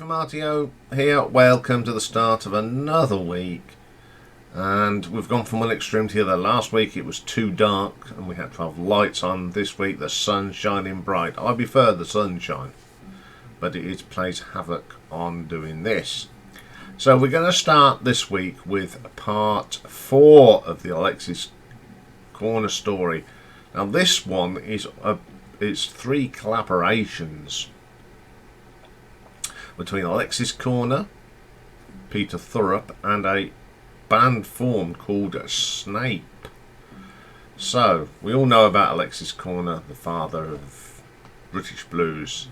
Informatio here. Welcome to the start of another week. And we've gone from one extreme to the other. Last week it was too dark and we had to have lights on. This week the sun's shining bright. I prefer the sunshine, but it plays havoc on doing this. So we're going to start this week with part 4 of the Alexis Korner story. Now this one is it's 3 collaborations between Alexis Korner, Peter Thorup, and a band formed called Snape. So we all know about Alexis Korner, the father of British blues.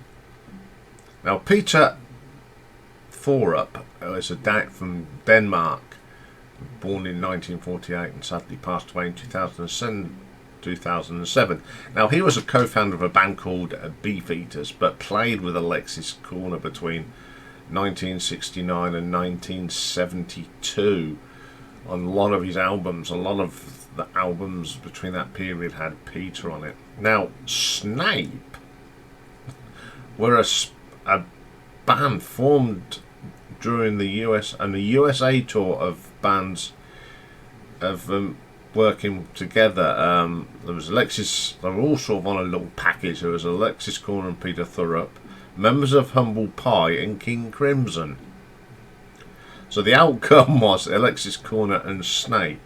Now Peter Thorup is a dad from Denmark, born in 1948 and sadly passed away in 2007. Now he was a co-founder of a band called Beefeaters, but played with Alexis Korner between 1969 and 1972 on a lot of his albums. A lot of the albums between that period had Peter on it. Now Snape were a band formed during the US and the USA tour of bands of working together. There was Alexis, they were all sort of on a little package. There was Alexis Korner and Peter Thorup, members of Humble Pie and King Crimson. So the outcome was Alexis Korner and Snape.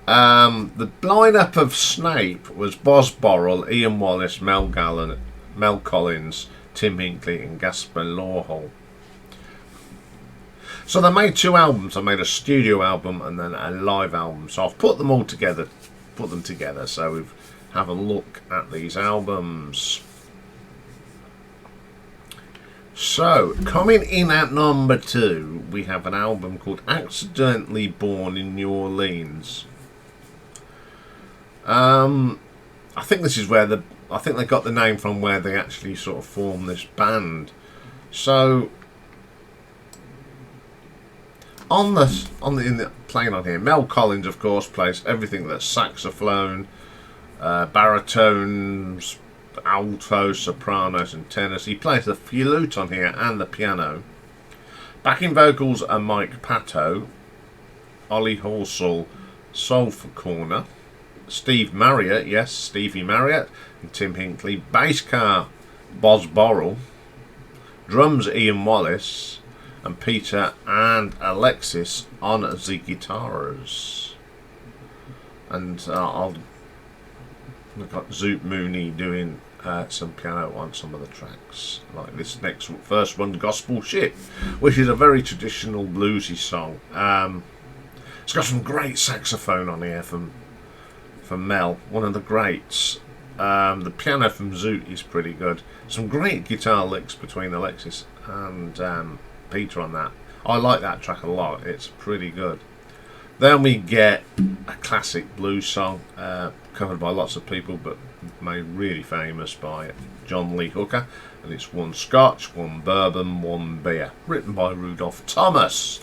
The lineup of Snape was Boz Borrell, Iain Wallace, Mel Collins, Tim Hinckley and Gaspar Lawhall. So they made 2 albums. I made a studio album and then a live album. So I've put them together. So we have a look at these albums. So coming in at number 2, we have an album called Accidentally Born in New Orleans. I think this is where I think they got the name from where they actually sort of formed this band. So in the playing on here, Mel Collins of course plays everything that's saxophone, baritones, alto, sopranos and tenors. He plays the flute on here and the piano. Backing vocals are Mike Pato, Ollie Horsell, soul for Korner, Steve Marriott, yes, Stevie Marriott, and Tim Hinckley. Bass guitar, Boz Borrell. Drums, Iain Wallace. And Peter and Alexis on the guitars. And we've got Zoot Mooney doing some piano on some of the tracks. Like this first one, Gospel Ship, which is a very traditional bluesy song. It's got some great saxophone on here from Mel, one of the greats. The piano from Zoot is pretty good. Some great guitar licks between Alexis and Peter on that. I like that track a lot. It's pretty good. Then we get a classic blues song covered by lots of people, but made really famous by John Lee Hooker, and it's One Scotch, One Bourbon, One Beer, written by Rudolph Thomas.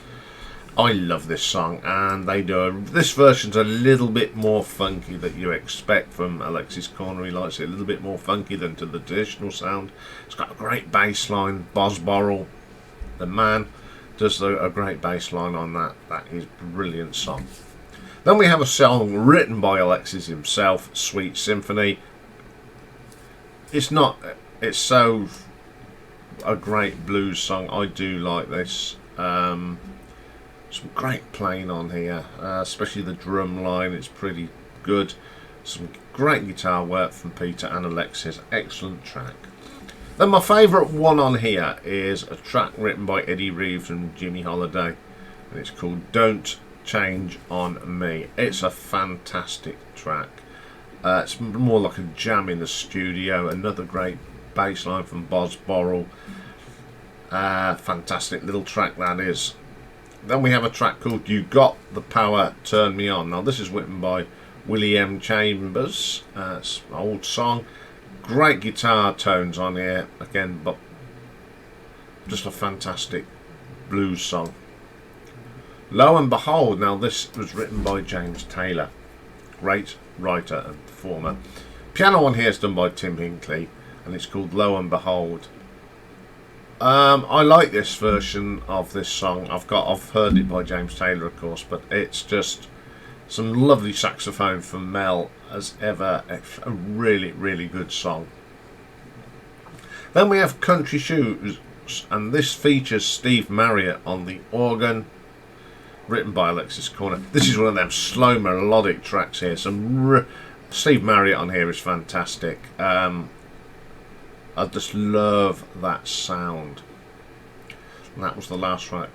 I love this song, and this version's a little bit more funky than you expect from Alexis Korner. He likes it a little bit more funky than to the traditional sound. It's got a great bass line. Boz Borrell, the man, does a great bass line on that. That is a brilliant song. Then we have a song written by Alexis himself, Sweet Symphony. It's so a great blues song. I do like this. Some great playing on here, especially the drum line. It's pretty good. Some great guitar work from Peter and Alexis. Excellent track. Then my favourite one on here is a track written by Eddie Reeves and Jimmy Holiday, and it's called Don't Change on Me. It's a fantastic track. It's more like a jam in the studio. Another great bass line from Boz Borrell. Fantastic little track that is. Then we have a track called You Got the Power, Turn Me On. Now this is written by Willie M. Chambers. It's an old song. Great guitar tones on here again, but just a fantastic blues song. Lo and Behold, now this was written by James Taylor, great writer and performer. Piano on here is done by Tim Hinckley, and it's called Lo and Behold. I like this version of this song. I've heard it by James Taylor, of course, but it's just some lovely saxophone from Mel as ever. It's a really, really good song. Then we have Country Shoes, and this features Steve Marriott on the organ, written by Alexis Korner. This is one of them slow melodic tracks here. Steve Marriott on here is fantastic. I just love that sound. And that was the last track.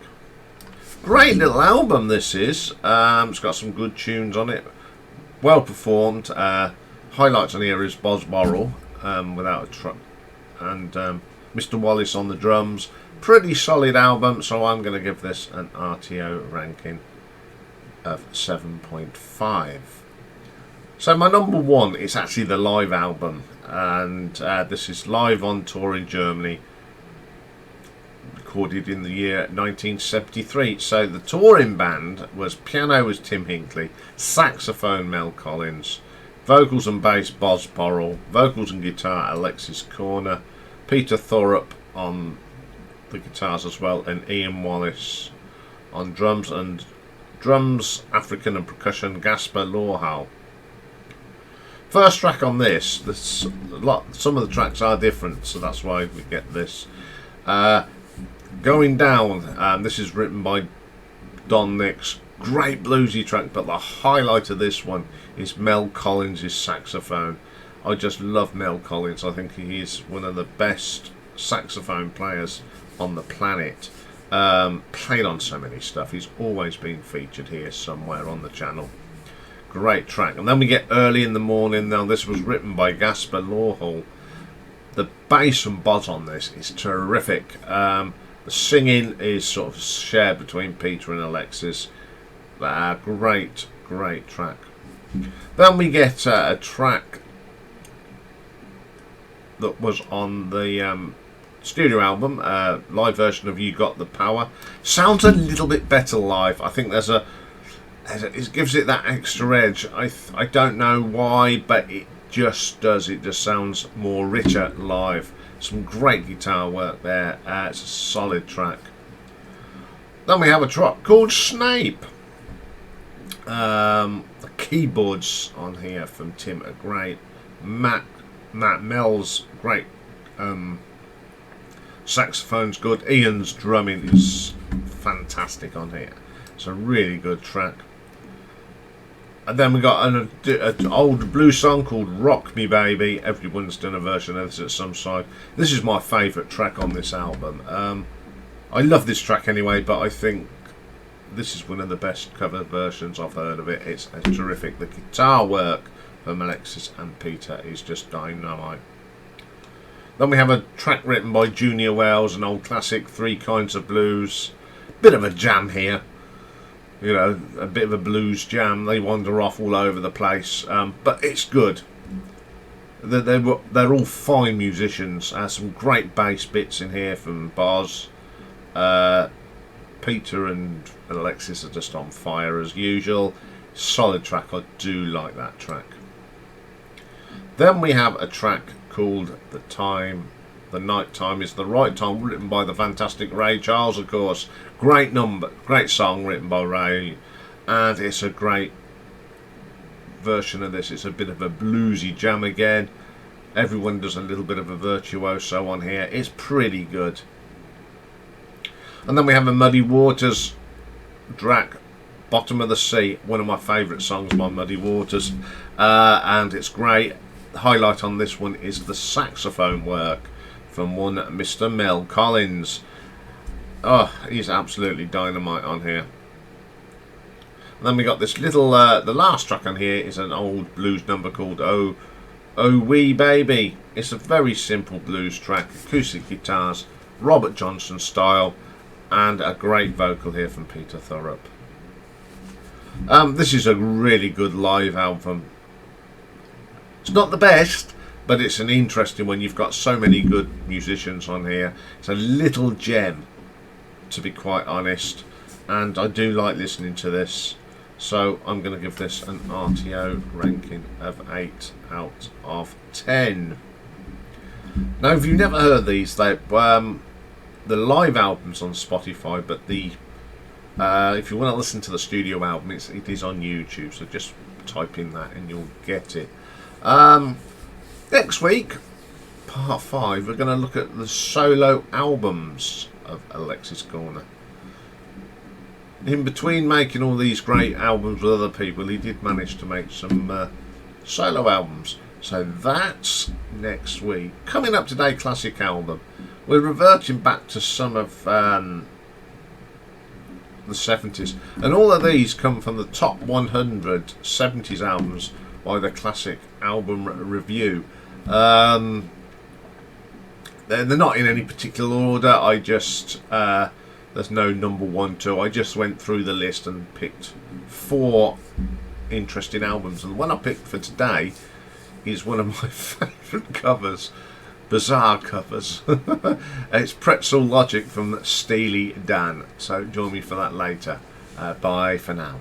Great little album this is. It's got some good tunes on it. Well performed. Highlights on here is Boz Borrell, without a truck, and Mr. Wallace on the drums. Pretty solid album, so I'm going to give this an RTO ranking of 7.5. So my number one is actually the live album, and this is live on tour in Germany, recorded in the year 1973. So the touring band was piano was Tim Hinckley, saxophone Mel Collins, vocals and bass Boz Borrell, vocals and guitar Alexis Korner, Peter Thorup on the guitars as well, and Iain Wallace on drums, African and percussion Gaspar Lawhal. First track on this, some of the tracks are different, so that's why we get this. Going Down, this is written by Don Nix. Great bluesy track, but the highlight of this one is Mel Collins' saxophone. I just love Mel Collins. I think he is one of the best saxophone players on the planet. Played on so many stuff. He's always been featured here somewhere on the channel. Great track. And then we get Early in the Morning. Now this was written by Gaspar Lawhal. The bass and buzz on this is terrific. The singing is sort of shared between Peter and Alexis. Great track. Then we get a track that was on the studio album, live version of You Got the Power. Sounds a little bit better live. I think it gives it that extra edge. I don't know why, but it just does. It just sounds more richer live. Some great guitar work there. It's a solid track. Then we have a track called Snape. The keyboards on here from Tim are great. Matt Mel's great. Saxophone's good. Ian's drumming is fantastic on here. It's a really good track. And then we got an old blues song called Rock Me Baby. Everyone's done a version of this at some side. This is my favourite track on this album. I love this track anyway, but I think this is one of the best cover versions I've heard of it. It's terrific. The guitar work from Alexis and Peter is just dynamite. Then we have a track written by Junior Wells, an old classic, Three Kinds of Blues. Bit of a jam here. You know, a bit of a blues jam. They wander off all over the place, but it's good. They're all fine musicians. Some great bass bits in here from Boz. Peter and Alexis are just on fire as usual. Solid track. I do like that track. Then we have a track called The Night Time Is the Right Time, written by the fantastic Ray Charles, of course. Great song written by Ray, and it's a great version of this. It's a bit of a bluesy jam again. Everyone does a little bit of a virtuoso on here. It's pretty good. And then we have a Muddy Waters track, Bottom of the Sea, one of my favourite songs by Muddy Waters, and it's great. The highlight on this one is the saxophone work from one Mr. Mel Collins. Oh, he's absolutely dynamite on here. And then we got this little, the last track on here is an old blues number called Oh Wee Baby. It's a very simple blues track, acoustic guitars, Robert Johnson style, and a great vocal here from Peter Thorup. This is a really good live album. It's not the best, but it's an interesting one. You've got so many good musicians on here. It's a little gem, to be quite honest, and I do like listening to this, so I'm going to give this an RTO ranking of 8 out of 10. Now, if you've never heard these, the live albums on Spotify, but the if you want to listen to the studio album, it is on YouTube. So just type in that and you'll get it. Next week, part 5, we're going to look at the solo albums of Alexis Korner. In between making all these great albums with other people, he did manage to make some solo albums. So that's next week. Coming up today, classic album. We're reverting back to some of the 70s. And all of these come from the top 100 70s albums by the Classic Album Review. They're not in any particular order. I just... there's no number 1, 2. I just went through the list and picked 4 interesting albums. And the one I picked for today is one of my favourite covers. Bizarre covers. It's Pretzel Logic from Steely Dan. So join me for that later. Bye for now.